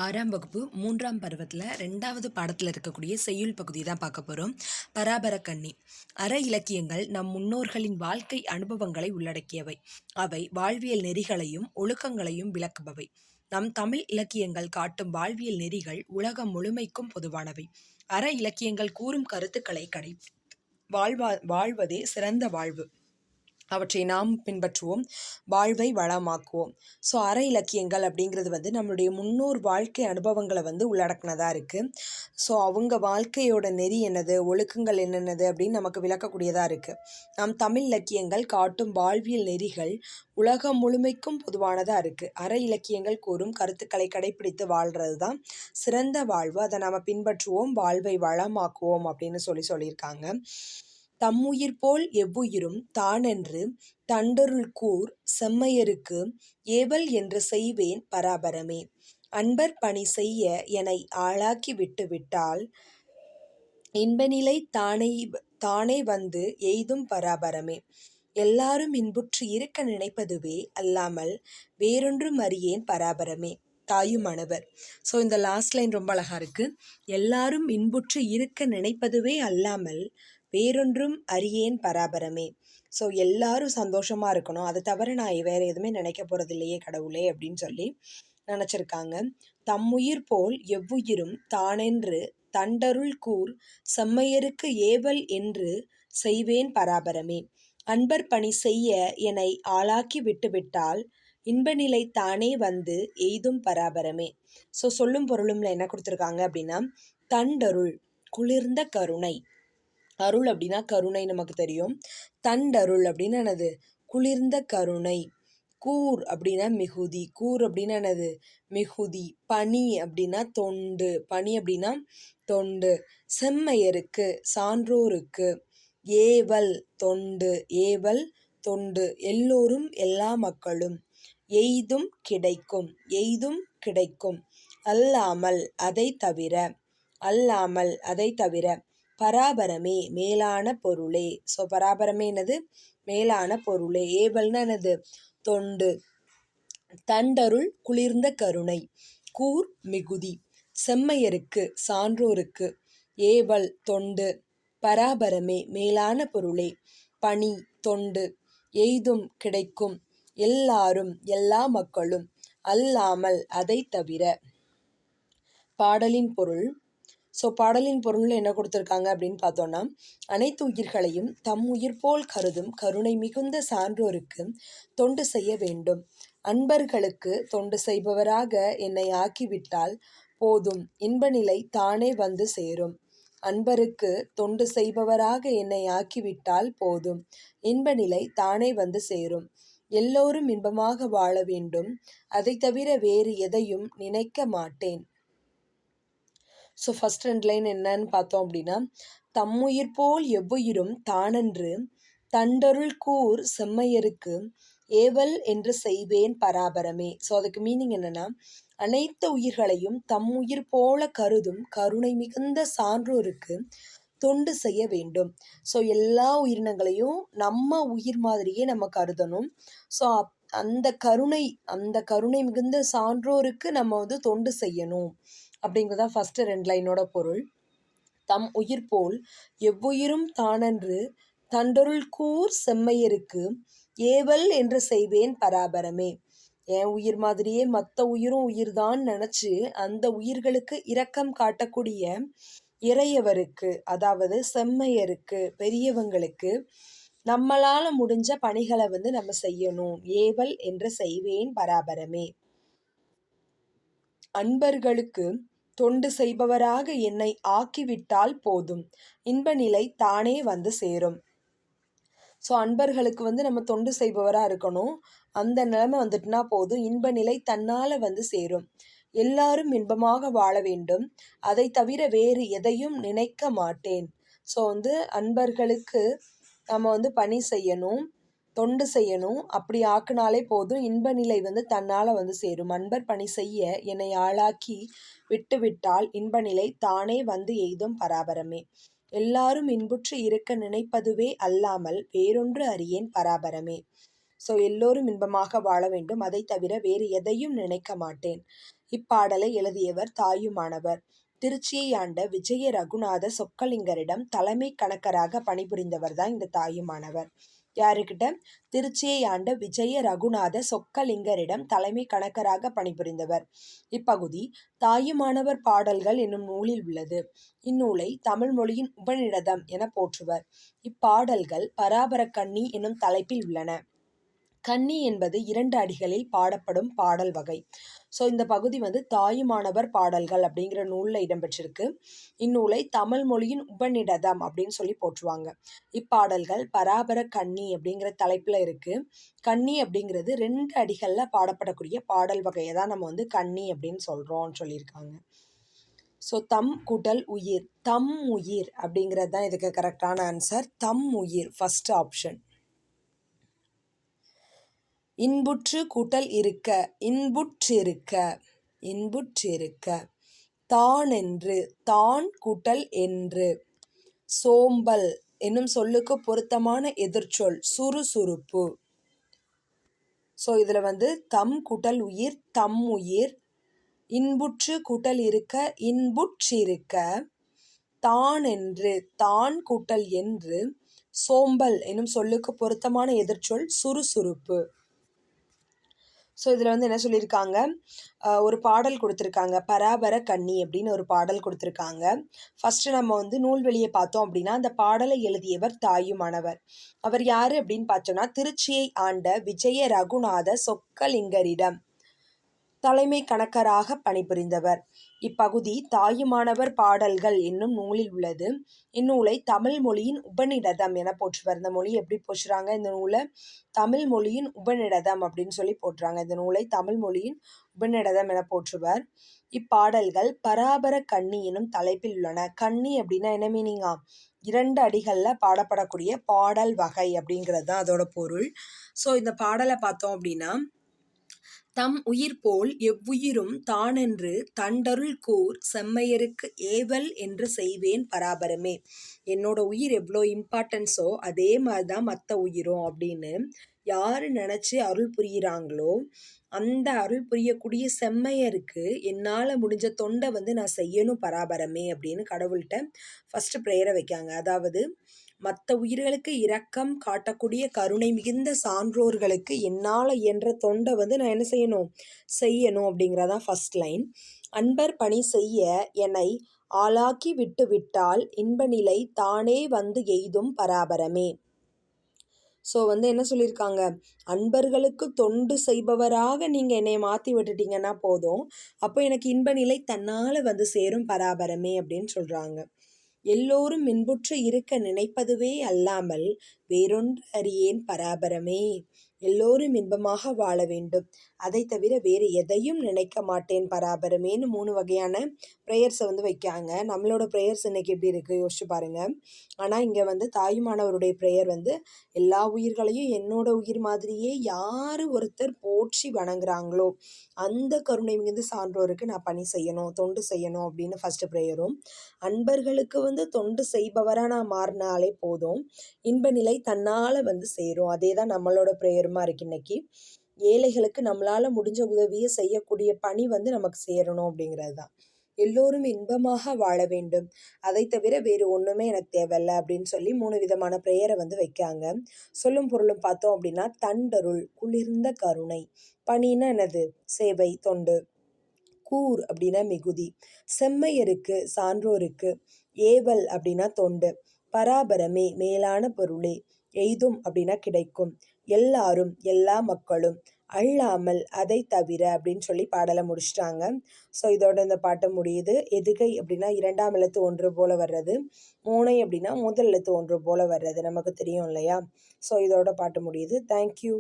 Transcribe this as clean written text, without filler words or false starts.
6ஆம் வகுப்பு 3ஆம் பருவத்தில் 2வது பாடத்தில் இருக்கக்கூடிய செய்யுள் பகுதி தான் பார்க்க போகிறோம். பராபரக்கண்ணி. அற இலக்கியங்கள் நம் முன்னோர்களின் வாழ்க்கை அனுபவங்களை உள்ளடக்கியவை. அவை வாழ்வியல் நெறிகளையும் ஒழுக்கங்களையும் விளக்குபவை. நம் தமிழ் இலக்கியங்கள் காட்டும் வாழ்வியல் நெறிகள் உலகம் முழுமைக்கும் பொதுவானவை. அற இலக்கியங்கள் கூறும் கருத்துக்களை வாழ்வதே சிறந்த வாழ்வு. அவற்றை நாம் பின்பற்றுவோம், வாழ்வை வளமாக்குவோம். ஸோ அற இலக்கியங்கள் அப்படிங்கிறது நம்மளுடைய முன்னோர் வாழ்க்கை அனுபவங்களை உள்ளடக்கினதாக இருக்குது. ஸோ அவங்க வாழ்க்கையோட நெறி என்னது, ஒழுக்கங்கள் என்னென்னது அப்படின்னு நமக்கு விளக்கக்கூடியதாக இருக்குது. நம் தமிழ் இலக்கியங்கள் காட்டும் வாழ்வியல் நெறிகள் உலகம் முழுமைக்கும் பொதுவானதாக இருக்குது. அற இலக்கியங்கள் கூறும் கருத்துக்களை கடைப்பிடித்து வாழ்கிறது தான் சிறந்த வாழ்வு. அதை நாம் பின்பற்றுவோம், வாழ்வை வளமாக்குவோம் அப்படின்னு சொல்லியிருக்காங்க. தம்முயிர் போல் எவ்வுயிரும் தானென்று தண்டருள்கூர் செம்மையருக்கு ஏவல் என்று செய்வேன் பராபரமே. அன்பர் பணி செய்ய எனை ஆளாக்கி விட்டுவிட்டால் இன்பநிலை தானே வந்து எய்தும் பராபரமே. எல்லாரும் இன்புற்று இருக்க நினைப்பதுவே அல்லாமல் வேறொன்றும் அறியேன் பராபரமே. தாயுமானவர். ஸோ இந்த லாஸ்ட் லைன் ரொம்ப அழகா இருக்கு. எல்லாரும் இன்புற்று இருக்க நினைப்பதுவே அல்லாமல் வேறொன்றும் அறியேன் பராபரமே. ஸோ எல்லாரும் சந்தோஷமா இருக்கணும், அதை தவிர நான் வேற எதுவுமே நினைக்க போறது இல்லையே கடவுளே அப்படின்னு சொல்லி நினைச்சிருக்காங்க. தம்முயிர் போல் எவ்வுயிரும் தானென்று தண்டருள் கூர் செம்மையருக்கு ஏவல் என்று செய்வேன் பராபரமே. அன்பர் பணி செய்ய என்னை ஆளாக்கி விட்டுவிட்டால் இன்பநிலை தானே வந்து எய்தும் பராபரமே. ஸோ சொல்லும் பொருளும்ல என்ன கொடுத்துருக்காங்க அப்படின்னா, தண்டருள் குளிர்ந்த கருணை. அருள் அப்படின்னா கருணை நமக்கு தெரியும். தண்டருள் அப்படின்னு என்னது, குளிர்ந்த கருணை. கூர் அப்படின்னா மிகுதி. கூர் அப்படின்னா என்னது, மிகுதி. பணி அப்படின்னா தொண்டு. பணி அப்படின்னா தொண்டு. செம்மையருக்கு சான்றோருக்கு. ஏவல் தொண்டு. ஏவல் தொண்டு. எல்லோரும் எல்லா மக்களும். எய்தும் கிடைக்கும். எய்தும் கிடைக்கும். அல்லாமல் அதை தவிர. அல்லாமல் அதை தவிர. பராபரமே மேலான பொருளே. ஸோ பராபரமே என்னது, மேலான பொருளே. ஏவல்னா என்னது, தொண்டு. தண்டருள் குளிர்ந்த கருணை. கூர் மிகுதி. செம்மையருக்கு சான்றோருக்கு. ஏவல் தொண்டு. பராபரமே மேலான பொருளே. பணி தொண்டு. எய்தும் கிடைக்கும். எல்லாரும் எல்லா மக்களும். அல்லாமல் அதை தவிர. பாடலின் பொருள். ஸோ பாடலின் பொருள் என்ன கொடுத்துருக்காங்க அப்படின்னு பார்த்தோன்னா, அனைத்து உயிர்களையும் தம் உயிர் போல் கருதும் கருணை மிகுந்த சான்றோருக்கு தொண்டு செய்ய வேண்டும். அன்பர்களுக்கு தொண்டு செய்பவராக என்னை ஆக்கிவிட்டால் போதும், இன்பநிலை தானே வந்து சேரும். அன்பருக்கு தொண்டு செய்பவராக என்னை ஆக்கிவிட்டால் போதும், இன்பநிலை தானே வந்து சேரும். எல்லோரும் இன்பமாக வாழ வேண்டும், அதை தவிர வேறு எதையும் நினைக்க மாட்டேன். ஸோ ஃபஸ்ட் 2 லைன் என்னன்னு பார்த்தோம் அப்படின்னா, தம்முயிர் போல் எவ்வுயிரும் தானென்று தண்டருள் கூர் செம்மையருக்கு ஏவல் என்று செய்வேன் பராபரமே. ஸோ அதுக்கு மீனிங் என்னன்னா, அனைத்து உயிர்களையும் தம் உயிர் போல கருதும் கருணை மிகுந்த சான்றோருக்கு தொண்டு செய்ய வேண்டும். ஸோ எல்லா உயிரினங்களையும் நம்ம உயிர் மாதிரியே நம்ம கருதணும். ஸோ அந்த கருணை மிகுந்த சான்றோருக்கு நம்ம தொண்டு செய்யணும் அப்படிங்கிறதா ஃபஸ்ட்டு 2 லைனோட பொருள். தம் உயிர் போல் எவ்வுயிரும் தானென்று தண்டருள் கூர் செம்மையருக்கு ஏவல் என்று செய்வேன் பராபரமே. என் உயிர் மாதிரியே மற்ற உயிரும் உயிர்தான் நினச்சி அந்த உயிர்களுக்கு இரக்கம் காட்டக்கூடிய இறையவருக்கு, அதாவது செம்மையருக்கு, பெரியவங்களுக்கு நம்மளால முடிஞ்ச பணிகளை நம்ம செய்யணும். ஏவல் என்று செய்வேன் பராபரமே. அன்பர்களுக்கு தொண்டு செய்பவராக என்னை ஆக்கிவிட்டால் போதும், இன்ப நிலை தானே வந்து சேரும். ஸோ அன்பர்களுக்கு நம்ம தொண்டு செய்பவராக இருக்கணும். அந்த நிலைமை வந்துட்டுனா போதும், இன்ப நிலை தன்னால் வந்து சேரும். எல்லாரும் இன்பமாக வாழ வேண்டும், அதை தவிர வேறு எதையும் நினைக்க மாட்டேன். ஸோ அன்பர்களுக்கு நம்ம பணி செய்யணும், தொண்டு செய்யணும். அப்படி ஆக்குனாலே போதும், இன்ப நிலை தன்னால் வந்து சேரும். அன்பர் பணி செய்ய என்னை ஆளாக்கி விட்டுவிட்டால் இன்ப நிலை தானே வந்து எய்தும் பராபரமே. எல்லாரும் இன்புற்று இருக்க நினைப்பதுவே அல்லாமல் வேறொன்று அறியேன் பராபரமே. ஸோ எல்லோரும் இன்பமாக வாழ வேண்டும், அதை தவிர வேறு எதையும் நினைக்க மாட்டேன். இப்பாடலை எழுதியவர் தாயுமானவர். திருச்சியை ஆண்ட விஜய ரகுநாத சொக்கலிங்கரிடம் தலைமை கணக்கராக பணிபுரிந்தவர் தான் இந்த தாயுமானவர். யாருக்கிட்ட? திருச்சியை ஆண்ட விஜய ரகுநாத சொக்கலிங்கரிடம் தலைமை கணக்கராக பணிபுரிந்தவர். இப்பகுதி தாயுமானவர் பாடல்கள் என்னும் நூலில் உள்ளது. இந்நூலை தமிழ் மொழியின் உபநிடதம் என போற்றுவர். இப்பாடல்கள் பராபரக்கண்ணி என்னும் தலைப்பில் உள்ளன. கண்ணி என்பது 2 அடிகளில் பாடப்படும் பாடல் வகை. ஸோ இந்த பகுதி தாயுமானவர் பாடல்கள் அப்படிங்கிற நூலில் இடம்பெற்றிருக்கு. இந்நூலை தமிழ் மொழியின் உபநிடதம் அப்படின்னு சொல்லி போற்றுவாங்க. இப்பாடல்கள் பராபர கண்ணி அப்படிங்கிற தலைப்பில் இருக்கு. கண்ணி அப்படிங்கிறது 2 அடிகளில் பாடப்படக்கூடிய பாடல் வகையை தான் நம்ம கண்ணி அப்படின்னு சொல்கிறோம்னு சொல்லியிருக்காங்க. ஸோ தம் கூட்டல் உயிர், தம் உயிர் அப்படிங்கிறது தான் இதுக்கு கரெக்டான ஆன்சர். தம் உயிர் ஃபர்ஸ்ட் ஆப்ஷன். இன்புற்று கூட்டல் இருக்க, இன்புற்றிருக்க, இன்புற்றிருக்க. தானென்று, தான் கூட்டல் என்று. சோம்பல் என்னும் சொல்லுக்கு பொருத்தமான எதிர்ச்சொல் சுறுசுறுப்பு. ஸோ இதில் தம் கூட்டல் உயிர், தம் உயிர். இன்புற்று கூட்டல் இருக்க, இன்புற்றிருக்க. தானென்று, தான் கூட்டல் என்று. சோம்பல் என்னும் சொல்லுக்கு பொருத்தமான எதிர்ச்சொல் சுறுசுறுப்பு. ஸோ இதில் என்ன சொல்லியிருக்காங்க, ஒரு பாடல் கொடுத்துருக்காங்க. பராபர கண்ணி அப்படின்னு ஒரு பாடல் கொடுத்துருக்காங்க. ஃபஸ்ட்டு நம்ம நூல்வெளியை பார்த்தோம் அப்படின்னா அந்த பாடலை எழுதியவர் தாயுமானவர். அவர் யார் அப்படின்னு பார்த்தோன்னா திருச்சியை ஆண்ட விஜய ரகுநாத சொக்கலிங்கரிடம் தலைமை கணக்கராக பணிபுரிந்தவர். இப்பகுதி தாயுமானவர் பாடல்கள் என்னும் நூலில் உள்ளது. இந்நூலை தமிழ் மொழியின் உபநிடதம் என போற்றுவர். இந்த மொழி எப்படி போற்றுறாங்க? இந்த நூலை தமிழ் மொழியின் உபநிடதம் அப்படின்னு சொல்லி போற்றுறாங்க. இந்த நூலை தமிழ் மொழியின் உபநிடதம் என போற்றுவர். இப்பாடல்கள் பராபர கண்ணி எனும் தலைப்பில் உள்ளன. கண்ணி அப்படின்னா என்ன மீனிங்கா? 2 அடிகளில் பாடப்படக்கூடிய பாடல் வகை அப்படிங்கிறது தான் அதோட பொருள். ஸோ இந்த பாடலை பார்த்தோம் அப்படின்னா, தம் உயிர் போல் எவ்வுயிரும் தானென்று தண்டருள் கூர் செம்மையருக்கு ஏவல் என்று செய்வேன் பராபரமே. என்னோட உயிர் எவ்வளோ இம்பார்ட்டன்ஸோ அதே மாதிரி தான் மற்ற உயிரும் அப்படின்னு யார் நினச்சி அருள் புரிகிறாங்களோ அந்த அருள் புரியக்கூடிய செம்மையருக்கு என்னால் முடிஞ்ச தொண்டை நான் செய்யணும் பராபரமே அப்படின்னு கடவுள்கிட்ட ஃபஸ்ட்டு ப்ரேயரை வைக்காங்க. அதாவது மற்ற உயிர்களுக்கு இரக்கம் காட்டக்கூடிய கருணை மிகுந்த சான்றோர்களுக்கு என்னால் இயன்ற தொண்டை நான் என்ன செய்யணும் அப்படிங்கிறதான் ஃபஸ்ட் லைன். அன்பர் பணி செய்ய என்னை ஆளாக்கி விட்டு விட்டால் இன்ப நிலை தானே எய்தும் பராபரமே. ஸோ என்ன சொல்லியிருக்காங்க, அன்பர்களுக்கு தொண்டு செய்பவராக நீங்கள் என்னை மாற்றி விட்டுட்டீங்கன்னா போதும், அப்போ எனக்கு இன்ப நிலை தன்னால் சேரும் பராபரமே அப்படின்னு சொல்கிறாங்க. எல்லோரும் இன்புற்று இருக்க நினைப்பதுவே அல்லாமல் வேறொன்று அறியேன் பராபரமே. எல்லோரும் இன்பமாக வாழ வேண்டும், அதை தவிர வேறு எதையும் நினைக்க மாட்டேன் பராபரமேன்னு 3 வகையான ப்ரேயர்ஸை வைக்காங்க. நம்மளோட ப்ரேயர்ஸ் இன்னைக்கு எப்படி இருக்குது யோசிச்சு பாருங்கள். ஆனால் இங்கே தாயுமானவருடைய ப்ரேயர் எல்லா உயிர்களையும் என்னோட உயிர் மாதிரியே யார் ஒருத்தர் போற்றி வணங்குறாங்களோ அந்த கருணை மிகுந்த சான்றோருக்கு நான் பணி செய்யணும், தொண்டு செய்யணும் அப்படின்னு ஃபஸ்ட்டு ப்ரேயரும், அன்பர்களுக்கு தொண்டு செய்பவராக நான் மாறினாலே போதும், இன்ப நிலை தன்னால் சேரும். அதே தான் நம்மளோட ப்ரேயருமா இருக்கு. இன்னைக்கு ஏழைகளுக்கு நம்மளால் முடிஞ்ச உதவியை செய்யக்கூடிய பணி நமக்கு சேரணும் அப்படிங்கிறது தான். எல்லோரும் இன்பமாக வாழ வேண்டும், அதை தவிர வேறு ஒன்றுமே எனக்கு தேவையில்லை அப்படின்னு சொல்லி 3 விதமான ப்ரேயரை வைக்காங்க. சொல்லும் பொருளும் பார்த்தோம் அப்படின்னா, தண்டருள் குளிர்ந்த கருணை, பணின்னா என்னது? சேவை, தொண்டு. கூர் அப்படின்னா மிகுதி, செம்மையருக்கு சான்றோருக்கு, ஏவல் அப்படின்னா தொண்டு, பராபரமே மேலான பொருளே, எய்தும் அப்படின்னா கிடைக்கும், எல்லாரும் எல்லா மக்களும், அல்லாமல் அதை தவிர அப்படின்னு சொல்லி பாடலை முடிச்சிட்டாங்க. ஸோ இதோட இந்த பாட்டு முடியுது. எதுகை அப்படின்னா 2ஆம் எழுத்து 1 போல வர்றது, மோனை அப்படின்னா முதல் எழுத்து 1 போல வர்றது நமக்கு தெரியும் இல்லையா? ஸோ இதோட பாட்டு முடியுது. தேங்க்யூ.